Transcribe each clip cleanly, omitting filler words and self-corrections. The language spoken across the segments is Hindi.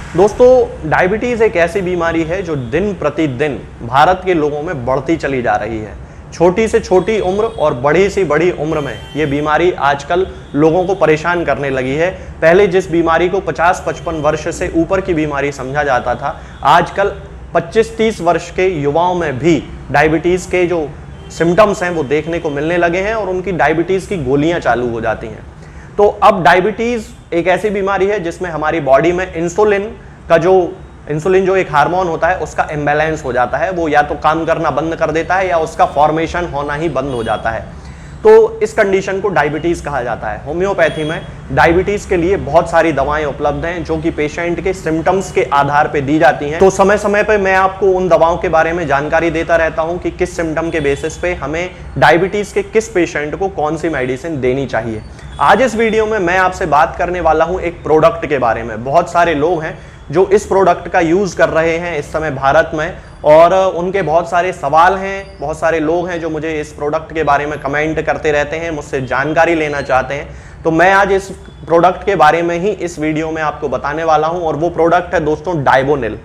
दोस्तों, डायबिटीज़ एक ऐसी बीमारी है जो दिन प्रतिदिन भारत के लोगों में बढ़ती चली जा रही है। छोटी से छोटी उम्र और बड़ी से बड़ी उम्र में ये बीमारी आजकल लोगों को परेशान करने लगी है। पहले जिस बीमारी को 50-55 वर्ष से ऊपर की बीमारी समझा जाता था, आजकल 25-30 वर्ष के युवाओं में भी डायबिटीज़ के जो सिम्टम्स हैं वो देखने को मिलने लगे हैं और उनकी डायबिटीज़ की गोलियां चालू हो जाती हैं। तो अब डायबिटीज़ एक ऐसी बीमारी है जिसमें हमारी बॉडी में इंसुलिन जो एक हार्मोन होता है उसका इम्बैलेंस हो जाता है। वो या तो काम करना बंद कर देता है या उसका फॉर्मेशन होना ही बंद हो जाता है। तो इस कंडीशन को डायबिटीज़ कहा जाता है। होम्योपैथी में डायबिटीज़ के लिए बहुत सारी दवाएं उपलब्ध हैं जो कि पेशेंट के सिम्टम्स के आधार पर दी जाती हैं। तो समय समय पर मैं आपको उन दवाओं के बारे में जानकारी देता रहता हूं कि किस सिम्टम के बेसिस पे हमें डायबिटीज़ के किस पेशेंट को कौन सी मेडिसिन देनी चाहिए। आज इस वीडियो में मैं आपसे बात करने वाला हूं एक प्रोडक्ट के बारे में। बहुत सारे लोग हैं जो इस प्रोडक्ट का यूज़ कर रहे हैं इस समय भारत में, और उनके बहुत सारे सवाल हैं। बहुत सारे लोग हैं जो मुझे इस प्रोडक्ट के बारे में कमेंट करते रहते हैं, मुझसे जानकारी लेना चाहते हैं। तो मैं आज इस प्रोडक्ट के बारे में ही इस वीडियो में आपको बताने वाला हूं, और वो प्रोडक्ट है दोस्तों डाइबोनिल।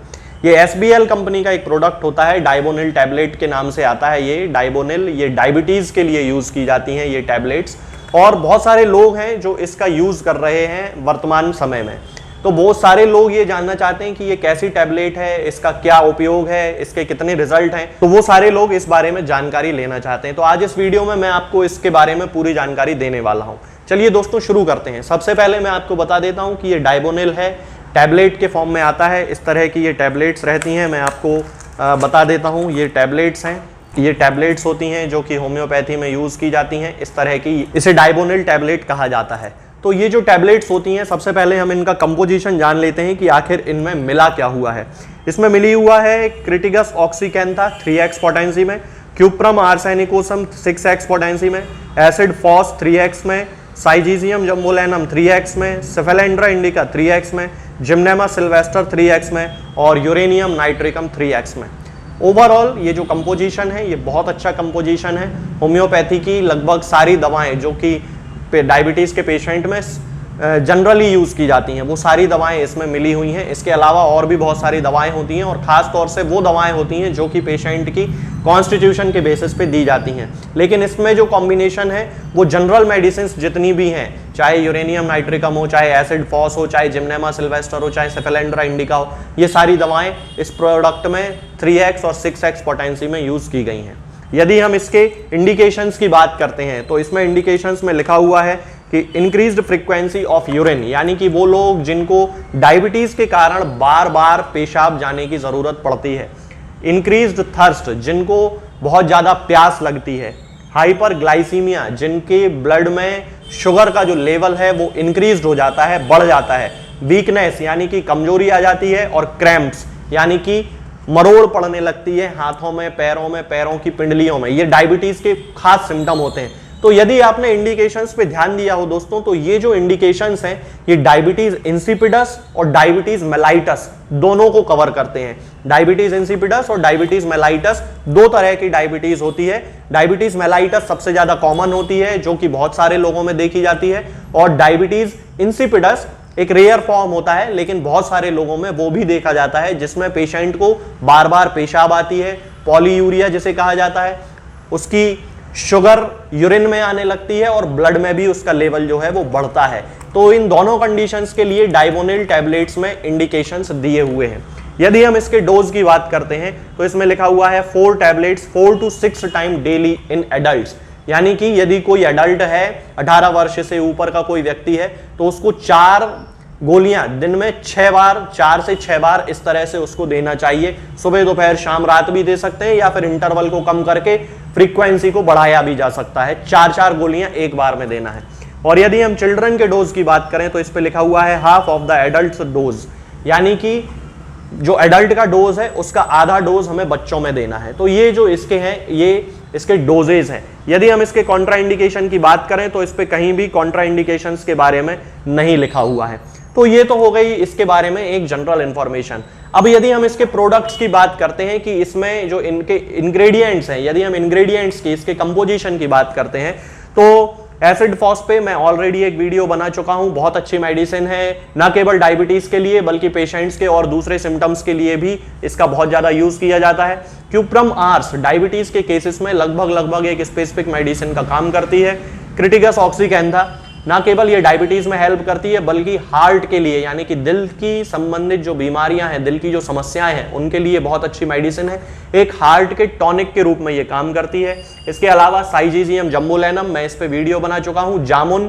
ये SBL कंपनी का एक प्रोडक्ट होता है, डाइबोनिल टैबलेट के नाम से आता है। ये डाइबोनिल ये डायबिटीज़ के लिए यूज़ की जाती हैं ये टैबलेट्स, और बहुत सारे लोग हैं जो इसका यूज़ कर रहे हैं वर्तमान समय में। तो बहुत सारे लोग ये जानना चाहते हैं कि ये कैसी टैबलेट है, इसका क्या उपयोग है, इसके कितने रिजल्ट हैं। तो वो सारे लोग इस बारे में जानकारी लेना चाहते हैं। तो आज इस वीडियो में मैं आपको इसके बारे में पूरी जानकारी देने वाला हूँ। चलिए दोस्तों शुरू करते हैं। सबसे पहले मैं आपको बता देता हूँ कि ये डाइबोनिल है, टैबलेट के फॉर्म में आता है। इस तरह की ये टैबलेट्स रहती हैं। मैं आपको बता देता हूँ, ये टैबलेट्स हैं। ये टैबलेट्स होती हैं जो कि होम्योपैथी में यूज़ की जाती हैं। इस तरह की इसे डाइबोनिल टैबलेट कहा जाता है। तो ये जो टैबलेट्स होती हैं, सबसे पहले हम इनका कंपोजिशन जान लेते हैं कि आखिर इनमें मिला क्या हुआ है। इसमें मिली हुआ है क्रिटिगस ऑक्सीकैंथा 3x पोटेंसी में, क्यूप्रम आर्सेनिकोसम 6x पोटेंसी में, एसिड फॉस 3x में, साइजीजियम जम्बोलेनम 3x में, सेफेलेंड्रा इंडिका 3x में, जिम्नेमा सिल्वेस्टर 3x में, और यूरेनियम नाइट्रिकम 3x में। ओवरऑल ये जो कंपोजिशन है ये बहुत अच्छा कंपोजिशन है। होम्योपैथी की लगभग सारी दवाएं जो कि डायबिटीज़ के पेशेंट में जनरली यूज़ की जाती हैं वो सारी दवाएं इसमें मिली हुई हैं। इसके अलावा और भी बहुत सारी दवाएं होती हैं, और ख़ास तौर से वो दवाएं होती हैं जो कि पेशेंट की कॉन्स्टिट्यूशन के बेसिस पे दी जाती हैं। लेकिन इसमें जो कॉम्बिनेशन है वो जनरल मेडिसिन जितनी भी हैं, चाहे यूरेनियम नाइट्रिकम हो, चाहे एसिड फॉस हो, चाहे जिम्नेमा सिल्वेस्टर हो, चाहे सेफेलेंड्रा इंडिका हो, ये सारी दवाएं इस प्रोडक्ट में 3x और 6x पोटेंसी में यूज़ की गई हैं। यदि हम इसके इंडिकेशंस की बात करते हैं तो इसमें इंडिकेशंस में लिखा हुआ है कि इंक्रीज्ड फ्रीक्वेंसी ऑफ यूरिन, यानी कि वो लोग जिनको डायबिटीज़ के कारण बार बार पेशाब जाने की ज़रूरत पड़ती है। इंक्रीज्ड थर्स्ट, जिनको बहुत ज़्यादा प्यास लगती है। हाइपरग्लाइसीमिया, जिनके ब्लड में शुगर का जो लेवल है वो इंक्रीज्ड हो जाता है, बढ़ जाता है। वीकनेस, यानी कि कमजोरी आ जाती है। और क्रैम्प्स, यानी कि मरोड़ पड़ने लगती है हाथों में, पैरों की पिंडलियों में। ये डायबिटीज़ के खास सिम्टम होते हैं। तो यदि आपने इंडिकेशंस पे ध्यान दिया हो दोस्तों, तो ये जो इंडिकेशंस हैं ये डायबिटीज़ इंसिपिडस और डायबिटीज़ मेलाइटस दोनों को कवर करते हैं। डायबिटीज़ इंसिपिडस और डायबिटीज़ मेलाइटस दो तरह की डायबिटीज़ होती है। डायबिटीज़ मेलाइटस सबसे ज़्यादा कॉमन होती है जो कि बहुत सारे लोगों में देखी जाती है, और डायबिटीज़ इंसिपिडस एक रेयर फॉर्म होता है लेकिन बहुत सारे लोगों में वो भी देखा जाता है, जिसमें पेशेंट को बार बार पेशाब आती है, पॉलीयूरिया जिसे कहा जाता है, उसकी शुगर यूरिन में आने लगती है और ब्लड में भी उसका लेवल जो है वो बढ़ता है। तो इन दोनों कंडीशंस के लिए डाइबोनिल टैबलेट्स में इंडिकेशंस दिए हुए हैं। यदि हम इसके डोज की बात करते हैं तो इसमें लिखा हुआ है 4 tablets 4 to 6 time daily in adults, यानी कि यदि कोई एडल्ट है, 18 वर्ष से ऊपर का कोई व्यक्ति है, तो उसको 4 गोलियां दिन में 6 बार, 4 से 6 बार इस तरह से उसको देना चाहिए। सुबह दोपहर शाम रात भी दे सकते हैं, या फिर इंटरवल को कम करके फ्रीक्वेंसी को बढ़ाया भी जा सकता है। 4 गोलियां एक बार में देना है। और यदि हम चिल्ड्रन के डोज की बात करें तो इस पे लिखा हुआ है half of the adult dose, यानी कि जो एडल्ट का डोज है उसका आधा डोज हमें बच्चों में देना है। तो ये जो इसके हैं ये इसके डोजेज हैं। यदि हम इसके कॉन्ट्रा इंडिकेशन की बात करें तो इस पे कहीं भी कॉन्ट्रा इंडिकेशंस के बारे में नहीं लिखा हुआ है। तो ये तो हो गई इसके बारे में एक जनरल इंफॉर्मेशन। अब यदि हम इसके प्रोडक्ट्स की बात करते हैं कि इसमें जो इनके इंग्रेडिएंट्स हैं, यदि हम इंग्रेडिएंट्स की, इसके कंपोजिशन की बात करते हैं तो एसिड फॉस पे मैं ऑलरेडी एक वीडियो बना चुका हूं, बहुत अच्छी मेडिसिन है, ना केवल डायबिटीज के लिए बल्कि पेशेंट्स के और दूसरे सिम्टम्स के लिए भी इसका बहुत ज्यादा यूज किया जाता है। क्यूप्रम आर्स डायबिटीज के केसेस में लगभग एक स्पेसिफिक मेडिसिन का काम करती है। क्रिटिकस ऑक्सीकैंथा ना केवल ये डायबिटीज में हेल्प करती है बल्कि हार्ट के लिए यानी कि दिल की संबंधित जो बीमारियां हैं, दिल की जो समस्याएं हैं, उनके लिए बहुत अच्छी मेडिसिन है। एक हार्ट के टॉनिक के रूप में ये काम करती है। इसके अलावा साइजीजियम जम्बोलेनम, मैं इस पे वीडियो बना चुका हूं। जामुन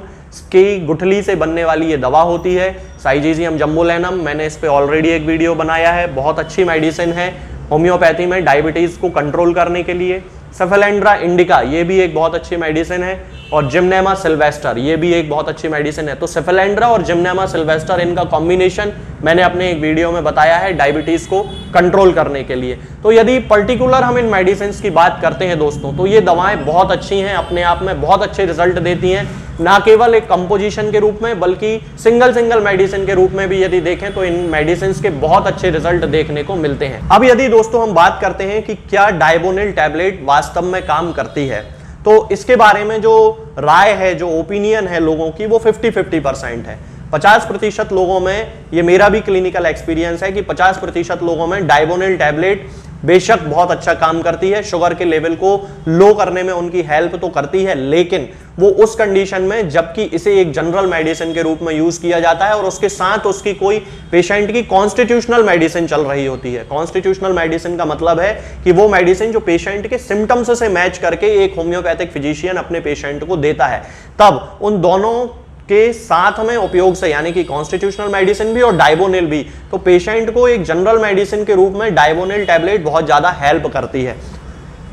की गुठली से बनने वाली ये दवा होती है साइजीजियम जम्बोलेनम, मैंने इस पे ऑलरेडी एक वीडियो बनाया है। बहुत अच्छी मेडिसिन है होम्योपैथी में डायबिटीज को कंट्रोल करने के लिए। सेफेलेंड्रा इंडिका ये भी एक बहुत अच्छी मेडिसिन है और जिम्नेमा सिल्वेस्टर ये भी एक बहुत अच्छी मेडिसिन है। तो सेफेलेंड्रा और जिम्नेमा सिल्वेस्टर इनका कॉम्बिनेशन मैंने अपने एक वीडियो में बताया है डायबिटीज को कंट्रोल करने के लिए। तो यदि पर्टिकुलर हम इन मेडिसिन की बात करते हैं दोस्तों, तो ये दवाएं बहुत अच्छी हैं, अपने आप में बहुत अच्छे रिजल्ट देती हैं, ना केवल एक कंपोजिशन के रूप में बल्कि सिंगल मेडिसिन के रूप में भी यदि देखें तो इन मेडिसिन के बहुत अच्छे रिजल्ट देखने को मिलते हैं। अब यदि दोस्तों हम बात करते हैं कि क्या डायबोनिल टैबलेट वास्तव में काम करती है, तो इसके बारे में जो राय है, जो ओपिनियन है लोगों की, वो 50-50% है। 50% लोगों में, ये मेरा भी क्लिनिकल एक्सपीरियंस है कि 50% लोगों में डायबोनिल टैबलेट बेशक बहुत अच्छा काम करती है, शुगर के लेवल को लो करने में उनकी हेल्प तो करती है, लेकिन वो उस कंडीशन में जबकि इसे एक जनरल मेडिसिन के रूप में यूज किया जाता है और उसके साथ उसकी कोई पेशेंट की कॉन्स्टिट्यूशनल मेडिसिन चल रही होती है। कॉन्स्टिट्यूशनल मेडिसिन का मतलब है कि वो मेडिसिन जो पेशेंट के सिम्टम्स से मैच करके एक होम्योपैथिक फिजिशियन अपने पेशेंट को देता है, तब उन दोनों के साथ में उपयोग से यानी कि कॉन्स्टिट्यूशनल मेडिसिन भी और डायबोनिल भी, तो पेशेंट को एक जनरल मेडिसिन के रूप में डायबोनिल टैबलेट बहुत ज्यादा हेल्प करती है।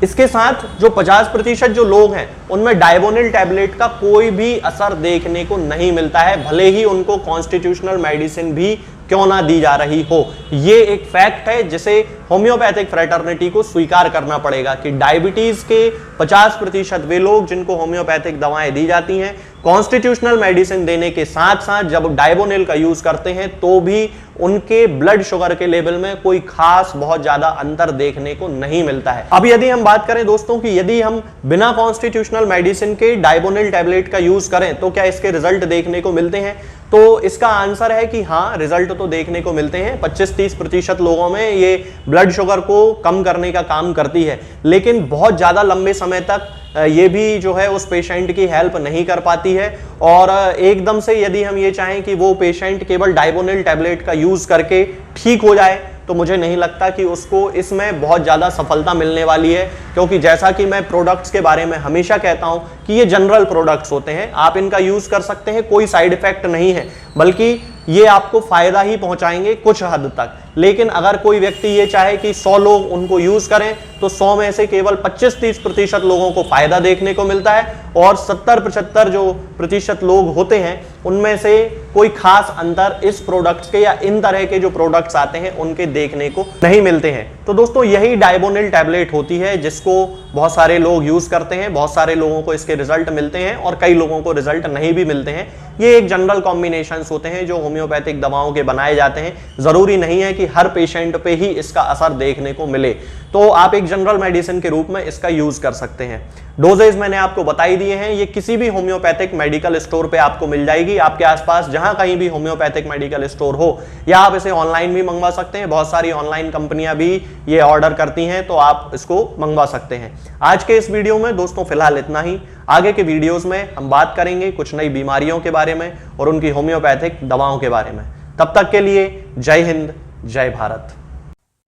इसके साथ जो 50% जो लोग हैं उनमें डायबोनिल टैबलेट का कोई भी असर देखने को नहीं मिलता है, भले ही उनको कॉन्स्टिट्यूशनल मेडिसिन भी क्यों ना दी जा रही हो। ये एक फैक्ट है जिसे होम्योपैथिक फ्रेटर्निटी को स्वीकार करना पड़ेगा कि डायबिटीज के 50% वे लोग जिनको होम्योपैथिक दवाएं दी जाती हैं, कॉन्स्टिट्यूशनल मेडिसिन देने के साथ साथ जब डायबोनिल का यूज करते हैं तो भी उनके ब्लड शुगर के लेवल में कोई खास बहुत ज्यादा अंतर देखने को नहीं मिलता है। अब यदि हम बात करें दोस्तों कि यदि हम बिना कॉन्स्टिट्यूशनल मेडिसिन के डायबोनिल टैबलेट का यूज करें तो क्या इसके रिजल्ट देखने को मिलते हैं, तो इसका आंसर है कि हाँ, रिजल्ट तो देखने को मिलते हैं। 25-30% लोगों में ये ब्लड शुगर को कम करने का काम करती है, लेकिन बहुत ज्यादा लंबे समय तक ये भी जो है उस पेशेंट की हेल्प नहीं कर पाती है। और एकदम से यदि हम ये चाहें कि वो पेशेंट केवल डायबोनिल टैबलेट का यूज करके ठीक हो जाए, तो मुझे नहीं लगता कि उसको इसमें बहुत ज़्यादा सफलता मिलने वाली है, क्योंकि जैसा कि मैं प्रोडक्ट्स के बारे में हमेशा कहता हूं कि ये जनरल प्रोडक्ट्स होते हैं, आप इनका यूज कर सकते हैं, कोई साइड इफेक्ट नहीं है, बल्कि ये आपको फायदा ही पहुंचाएंगे कुछ हद तक। लेकिन अगर कोई व्यक्ति ये चाहे कि 100 लोग उनको यूज करें तो 100 में से केवल 25-30% लोगों को फायदा देखने को मिलता है और 70-75 जो प्रतिशत लोग होते हैं उनमें से कोई खास अंतर इस प्रोडक्ट्स के या इन तरह के जो प्रोडक्ट्स आते हैं उनके देखने को नहीं मिलते हैं। तो दोस्तों यही डायबोनिल टैबलेट होती है जिसको बहुत सारे लोग यूज करते हैं, बहुत सारे लोगों को इसके रिजल्ट मिलते हैं और कई लोगों को रिजल्ट नहीं भी मिलते हैं। ये एक जनरल कॉम्बिनेशंस होते हैं जो होम्योपैथिक दवाओं के बनाए जाते हैं, जरूरी नहीं है कि हर पेशेंट पे ही इसका असर देखने को मिले, तो आप एक जनरल मेडिसिन के रूप में इसका यूज कर सकते हैं। डोजेज मैंने आपको बताई दिए हैं, ये किसी भी होम्योपैथिक मेडिकल स्टोर पे आपको मिल जाएगी, आपके आसपास जहां कहीं भी होम्योपैथिक मेडिकल स्टोर हो, या आप इसे ऑनलाइन भी मंगवा सकते हैं, बहुत सारी ऑनलाइन कंपनियां भी ये ऑर्डर करती हैं, तो आप इसको मंगवा सकते हैं। आज के इस वीडियो में दोस्तों फिलहाल इतना ही। आगे के वीडियोस में हम बात करेंगे कुछ नई बीमारियों के बारे में और उनकी होम्योपैथिक दवाओं के बारे में। तब तक के लिए जय हिंद, जय भारत।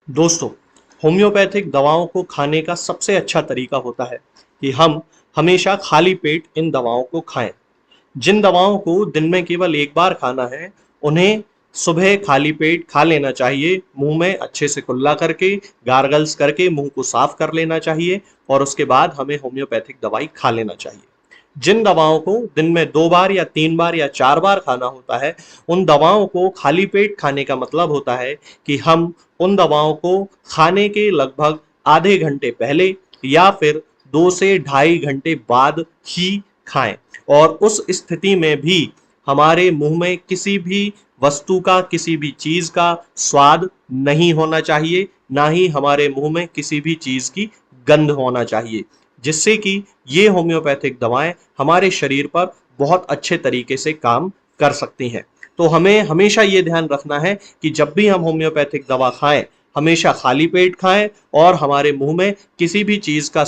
दोस्तों, होम्योपैथिक दवाओं को खाने का सबसे अच्छा तरीका होता है कि हम हमेशा खाली पेट इन दवाओं को खाएं। जिन दवाओं को दिन में केवल एक बार खाना है उन्हें सुबह खाली पेट खा लेना चाहिए, मुंह में अच्छे से कुल्ला करके, गार्गल्स करके मुंह को साफ कर लेना चाहिए और उसके बाद हमें होम्योपैथिक दवाई खा लेना चाहिए। जिन दवाओं को दिन में 2 बार या 3 बार या 4 बार खाना होता है, उन दवाओं को खाली पेट खाने का मतलब होता है कि हम उन दवाओं को खाने के लगभग आधे घंटे पहले या फिर 2 से ढाई घंटे बाद ही खाएं, और उस स्थिति में भी हमारे मुंह में किसी भी वस्तु का, किसी भी चीज का स्वाद नहीं होना चाहिए, ना ही हमारे मुंह में किसी भी चीज की गंध होना चाहिए। जिससे कि ये होम्योपैथिक दवाएं हमारे शरीर पर बहुत अच्छे तरीके से काम कर सकती हैं। तो हमें हमेशा ये ध्यान रखना है कि जब भी हम होम्योपैथिक दवा खाएं, हमेशा खाली पेट खाएं और हमारे मुंह में किसी भी चीज का